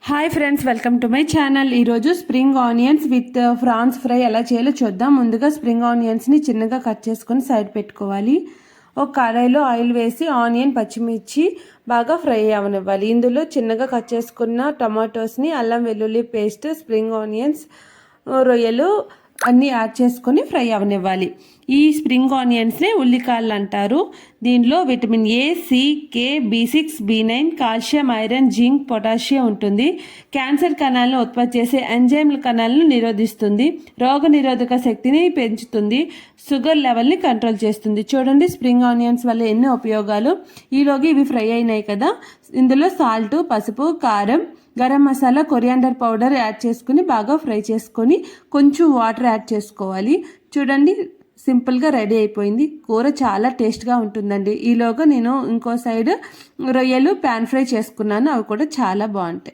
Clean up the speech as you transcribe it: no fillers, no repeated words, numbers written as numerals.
Hi friends, welcome to my channel. ఈరోజు spring onions with France fry ఎలా చేయాలో చూద్దాం. ముందుగా స్ప్రింగ్ ఆనియన్స్ని చిన్నగా కట్ చేసుకొని సైడ్ పెట్టుకోవాలి. ఒక కడాయిలో ఆయిల్ వేసి ఆనియన్, పచ్చిమిర్చి బాగా ఫ్రై అవనివ్వాలి. ఇందులో చిన్నగా కట్ చేసుకున్న టమాటోస్ని, అల్లం వెల్లుల్లి పేస్ట్, స్ప్రింగ్ ఆనియన్స్, రొయ్యలు అన్నీ యాడ్ చేసుకొని ఫ్రై అవనివ్వాలి. ఈ స్ప్రింగ్ ఆనియన్స్ని ఉల్లికాయలు అంటారు. దీనిలో vitamin A, C, K, B6, B9, calcium, iron, zinc, potassium ఉంటుంది. క్యాన్సర్ కణాలను ఉత్పత్తి చేసే ఎంజైమ్ల కణాలను నిరోధిస్తుంది. రోగ నిరోధక శక్తిని పెంచుతుంది. షుగర్ లెవెల్ని కంట్రోల్ చేస్తుంది. చూడండి స్ప్రింగ్ ఆనియన్స్ వల్ల ఎన్నో ఉపయోగాలు. ఈలోగా ఇవి ఫ్రై అయినాయి కదా, ఇందులో సాల్ట్, పసుపు, కారం, garam masala, coriander powder add చేసుకుని బాగా ఫ్రై చేసుకొని కొంచెం వాటర్ యాడ్ చేసుకోవాలి. చూడండి సింపుల్గా రెడీ అయిపోయింది. కూర చాలా టేస్ట్గా ఉంటుందండి. ఈలోగా నేను ఇంకో సైడ్ రొయ్యలు ప్యాన్ ఫ్రై చేసుకున్నాను. అవి కూడా చాలా బాగుంటాయి.